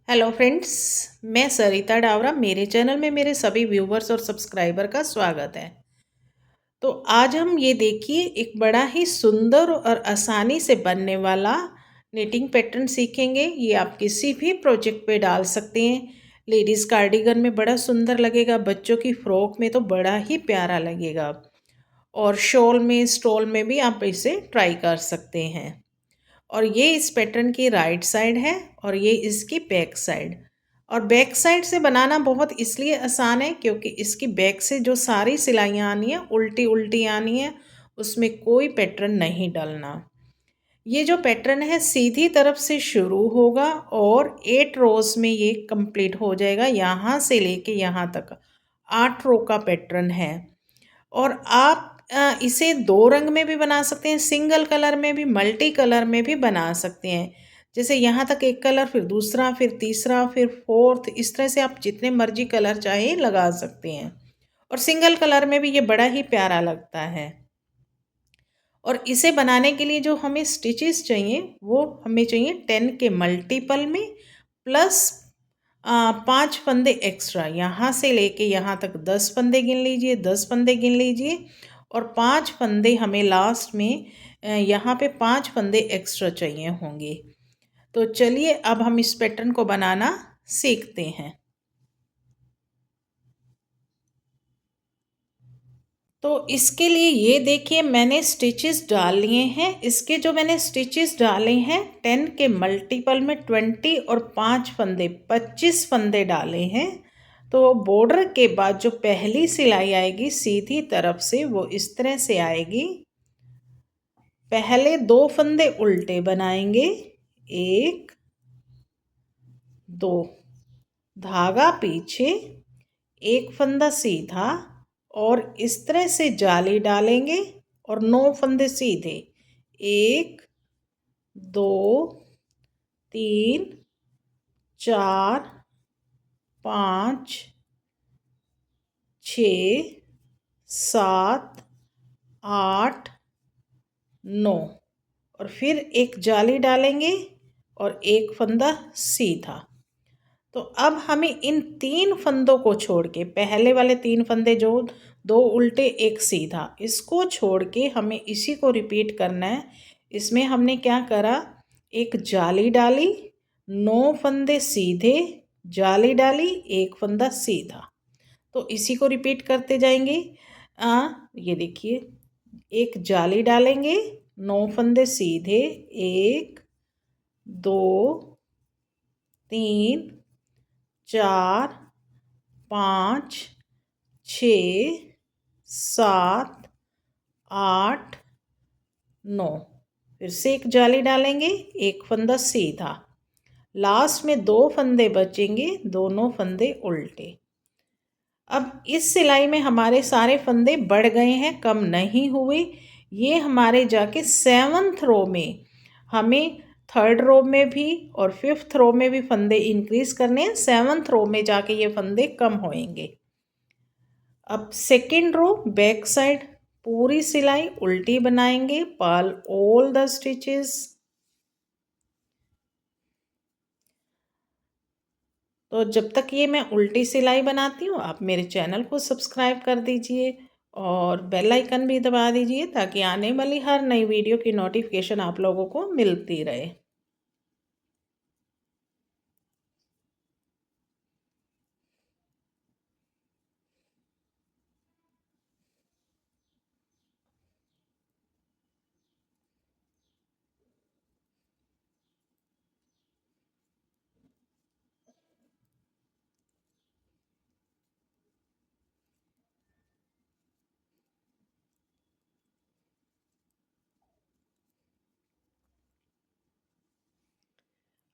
Hello friends, मैं सरिता डावरा। मेरे channel में मेरे सभी व्यूवर्स और सब्सक्राइबर का स्वागत है। तो आज हम ये देखिए एक बड़ा ही सुंदर और आसानी से बनने वाला निटिंग पैटर्न सीखेंगे। ये आप किसी भी प्रोजेक्ट पे डाल सकते हैं। लेडीज़ कार्डिगन में बड़ा सुंदर लगेगा, बच्चों की फ्रॉक में तो बड़ा ही प्यारा लगेगा, और शॉल में स्टॉल में भी आप इसे ट्राई कर सकते हैं। और ये इस पैटर्न की राइट साइड है और ये इसकी बैक साइड। और बैक साइड से बनाना बहुत इसलिए आसान है क्योंकि इसकी बैक से जो सारी सिलाइयाँ आनी है उल्टी उल्टी आनी है, उसमें कोई पैटर्न नहीं डलना। ये जो पैटर्न है सीधी तरफ से शुरू होगा और 8 रोज में ये कंप्लीट हो जाएगा। यहाँ से लेके यहाँ तक 8 रो का पैटर्न है। और आप इसे 2 रंग में भी बना सकते हैं, सिंगल कलर में भी, मल्टी कलर में भी बना सकते हैं। जैसे यहाँ तक एक कलर, फिर दूसरा, फिर तीसरा, फिर फोर्थ, इस तरह से आप जितने मर्जी कलर चाहे लगा सकते हैं। और सिंगल कलर में भी ये बड़ा ही प्यारा लगता है। और इसे बनाने के लिए जो हमें स्टिचेस चाहिए वो हमें चाहिए 10 के मल्टीपल में, प्लस 5 फंदे एक्स्ट्रा। यहाँ से लेके यहाँ तक 10 फंदे गिन लीजिए, 10 फंदे गिन लीजिए। और 5 फंदे हमें लास्ट में यहाँ पे 5 फंदे एक्स्ट्रा चाहिए होंगे। तो चलिए अब हम इस पैटर्न को बनाना सीखते हैं। तो इसके लिए ये देखिए मैंने स्टिचेस डाल लिए हैं। इसके जो मैंने स्टिचेस डाले हैं 10 के मल्टीपल में 20 और 5 फंदे 25 फंदे डाले हैं। तो बॉर्डर के बाद जो पहली सिलाई आएगी सीधी तरफ से वो इस तरह से आएगी। पहले 2 फंदे उल्टे बनाएंगे, 1 2, धागा पीछे, एक फंदा सीधा, और इस तरह से जाली डालेंगे और 9 फंदे सीधे, 1 2 3 4 5 6 7 8 9, और फिर एक जाली डालेंगे और एक फंदा सीधा। तो अब हमें इन 3 फंदों को छोड़ के, पहले वाले 3 फंदे जो 2 उल्टे 1 सीधा, इसको छोड़ के हमें इसी को रिपीट करना है। इसमें हमने क्या करा, एक जाली डाली, 9 फंदे सीधे, जाली डाली, एक फंदा सीधा। तो इसी को रिपीट करते जाएंगे। ये देखिए, एक जाली डालेंगे, 9 फंदे सीधे, 1 2 3 4 5 6 7 8 9, फिर से एक जाली डालेंगे, एक फंदा सीधा, लास्ट में 2 फंदे बचेंगे, दोनों फंदे उल्टे। अब इस सिलाई में हमारे सारे फंदे बढ़ गए हैं, कम नहीं हुए। ये हमारे जाके 7th रो में, हमें 3rd रो में भी और 5th रो में भी फंदे इंक्रीज करने हैं। 7th रो में जाके ये फंदे कम होएंगे। अब 2nd रो बैक साइड पूरी सिलाई उल्टी बनाएंगे, पर्ल ऑल द स्टिचेस। तो जब तक ये मैं उल्टी सिलाई बनाती हूँ आप मेरे चैनल को सब्सक्राइब कर दीजिए और बेल आइकन भी दबा दीजिए ताकि आने वाली हर नई वीडियो की नोटिफिकेशन आप लोगों को मिलती रहे।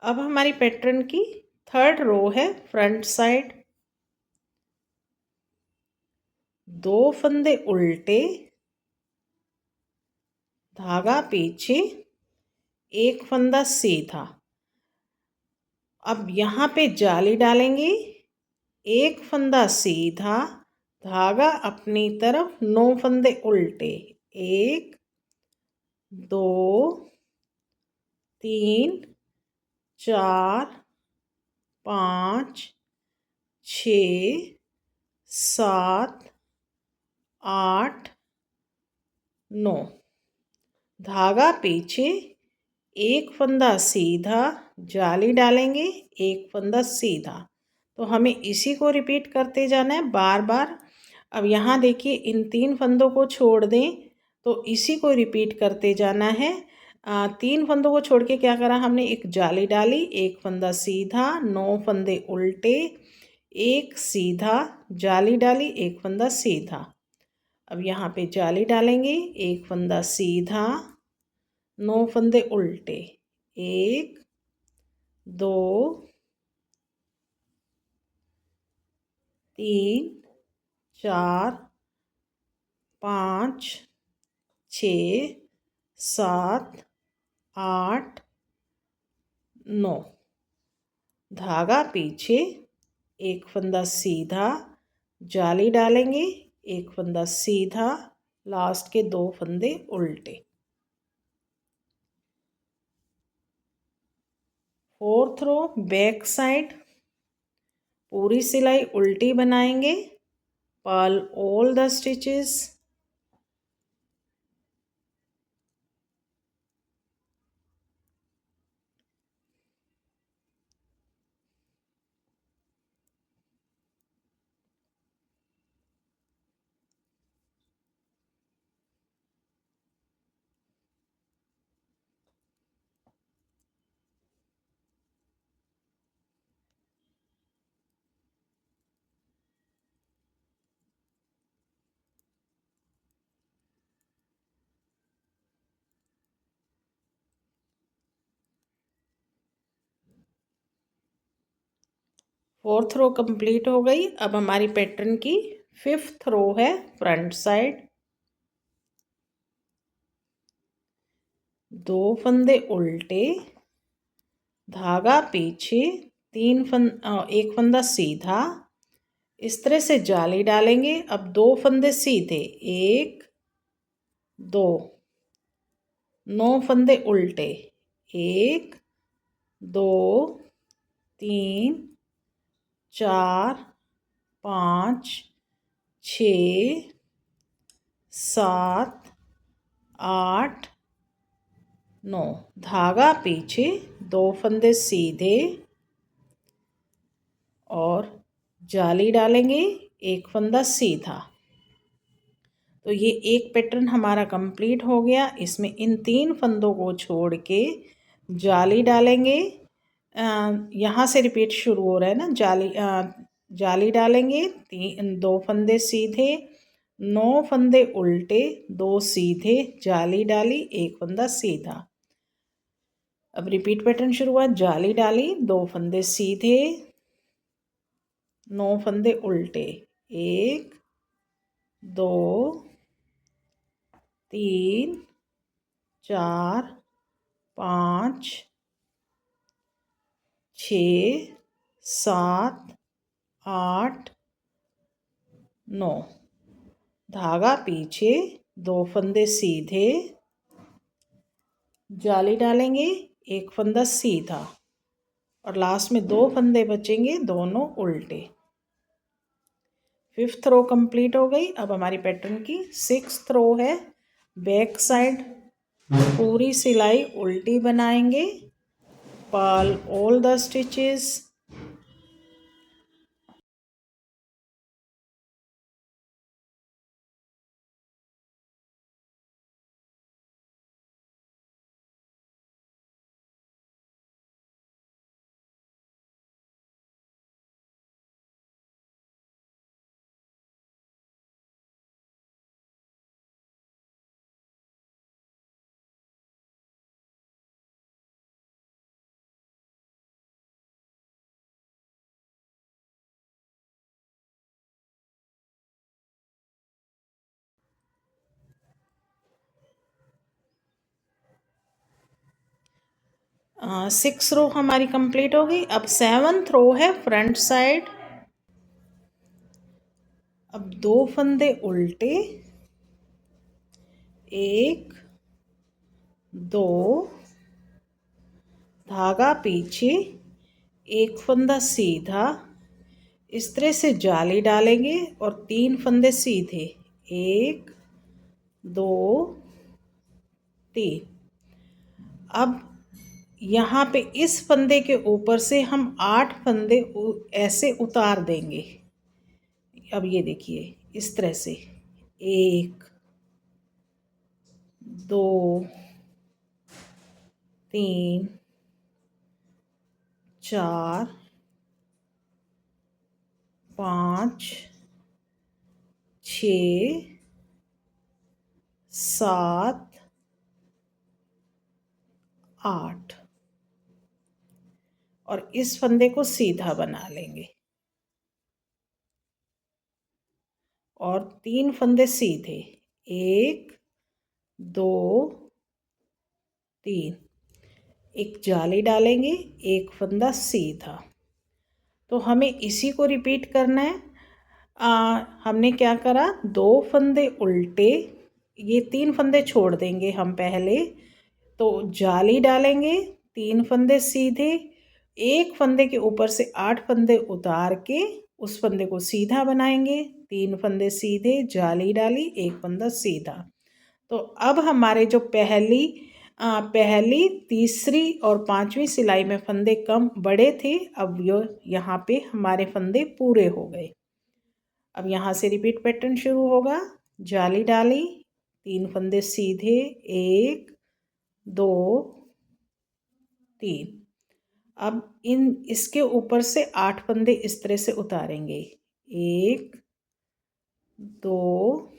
अब हमारी पैटर्न की 3rd रो है, फ्रंट साइड, 2 फंदे उल्टे, धागा पीछे, एक फंदा सीधा। अब यहाँ पे जाली डालेंगे, एक फंदा सीधा, धागा अपनी तरफ, 9 फंदे उल्टे, 1 2 3 4 5 6 7 8 9। धागा पीछे, एक फंदा सीधा, जाली डालेंगे, एक फंदा सीधा। तो हमें इसी को रिपीट करते जाना है बार बार। अब यहाँ देखिए इन 3 फंदों को छोड़ दें, तो इसी को रिपीट करते जाना है। 3 फंदों को छोड़ के क्या करा हमने, एक जाली डाली, एक फंदा सीधा, 9 फंदे उल्टे, एक सीधा, जाली डाली, एक फंदा सीधा। अब यहाँ पे जाली डालेंगे, एक फंदा सीधा, 9 फंदे उल्टे, 1 2 3 4 5 6 7 8 9। धागा पीछे, एक फंदा सीधा, जाली डालेंगे, एक फंदा सीधा, लास्ट के 2 फंदे उल्टे। 4th रो बैक साइड, पूरी सिलाई उल्टी बनाएंगे, purl all the stitches. Fourth row complete हो गई। अब हमारी पैटर्न की 5th रो है, फ्रंट साइड। 2 फंदे उल्टे, धागा पीछे, 1 फंदा सीधा, इस तरह से जाली डालेंगे। अब 2 फंदे सीधे, 1 2, 9 फंदे उल्टे, 1 2 3 4 5 6 7 8 9। धागा पीछे, 2 फंदे सीधे और जाली डालेंगे, एक फंदा सीधा। तो ये एक पैटर्न हमारा कंप्लीट हो गया। इसमें इन 3 फंदों को छोड़ के जाली डालेंगे। यहाँ से रिपीट शुरू हो रहा है ना, जाली डालेंगे, 2 फंदे सीधे, 9 फंदे उल्टे, 2 सीधे, जाली डाली, एक फंदा सीधा। अब रिपीट पैटर्न शुरू हुआ, जाली डाली, 2 फंदे सीधे, 9 फंदे उल्टे, 1 2 3 4 5 6 7 8 9। धागा पीछे, 2 फंदे सीधे, जाली डालेंगे, एक फंदा सीधा और लास्ट में 2 फंदे बचेंगे, दोनों उल्टे। 5th रो कंप्लीट हो गई। अब हमारी पैटर्न की 6th रो है, बैक साइड। पूरी सिलाई उल्टी बनाएंगे, purl all the stitches. Six row हमारी कंप्लीट हो गई। अब 7th रो है, फ्रंट साइड। अब 2 फंदे उल्टे, 1 2, धागा पीछे, एक फंदा सीधा, इस तरह से जाली डालेंगे और 3 फंदे सीधे, 1 2 3। अब यहाँ पे इस फंदे के ऊपर से हम 8 फंदे ऐसे उतार देंगे। अब ये देखिए इस तरह से 1 2 3 4 5 6 7 8 और इस फंदे को सीधा बना लेंगे और 3 फंदे सीधे, 1 2 3। एक जाली डालेंगे, एक फंदा सीधा। तो हमें इसी को रिपीट करना है। हमने क्या करा, 2 फंदे उल्टे, ये 3 फंदे छोड़ देंगे हम पहले, तो जाली डालेंगे, 3 फंदे सीधे, एक फंदे के ऊपर से 8 फंदे उतार के उस फंदे को सीधा बनाएंगे, 3 फंदे सीधे, जाली डाली, एक फंदा सीधा। तो अब हमारे जो पहली, तीसरी और 5वीं सिलाई में फंदे कम बड़े थे, अब यहाँ पे हमारे फंदे पूरे हो गए। अब यहाँ से रिपीट पैटर्न शुरू होगा। जाली डाली, 3 फंदे सीधे, 1 2 3। अब इसके ऊपर से 8 फंदे इस तरह से उतारेंगे, 1 2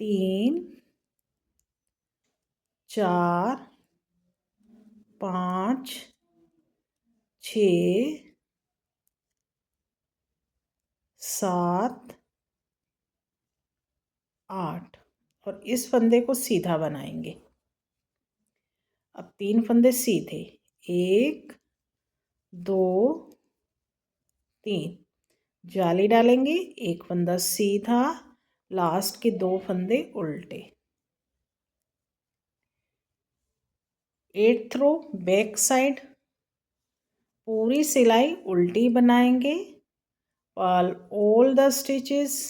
3 4 5 6 7 8 और इस फंदे को सीधा बनाएंगे। अब 3 फंदे सीधे, 1 2 3, जाली डालेंगे, एक फंदा सीधा, लास्ट के 2 फंदे उल्टे। 8th रो बैक साइड, पूरी सिलाई उल्टी बनाएंगे, ऑल द स्टिचेस।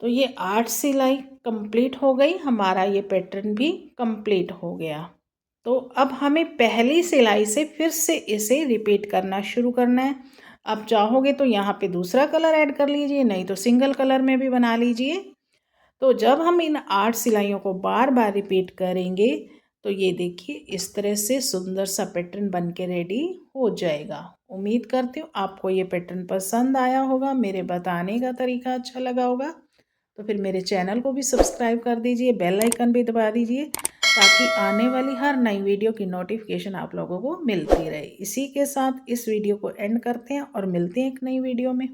तो ये 8 सिलाई कंप्लीट हो गई, हमारा ये पैटर्न भी कंप्लीट हो गया। तो अब हमें पहली सिलाई से फिर से इसे रिपीट करना शुरू करना है। अब चाहोगे तो यहाँ पे दूसरा कलर ऐड कर लीजिए, नहीं तो सिंगल कलर में भी बना लीजिए। तो जब हम इन 8 सिलाइयों को बार बार रिपीट करेंगे तो ये देखिए इस तरह से सुंदर सा पैटर्न बन के रेडी हो जाएगा। उम्मीद करती हूँ आपको ये पैटर्न पसंद आया होगा, मेरे बताने का तरीका अच्छा लगा होगा। तो फिर मेरे चैनल को भी सब्सक्राइब कर दीजिए, बेल आइकन भी दबा दीजिए ताकि आने वाली हर नई वीडियो की नोटिफिकेशन आप लोगों को मिलती रहे। इसी के साथ इस वीडियो को एंड करते हैं और मिलते हैं एक नई वीडियो में।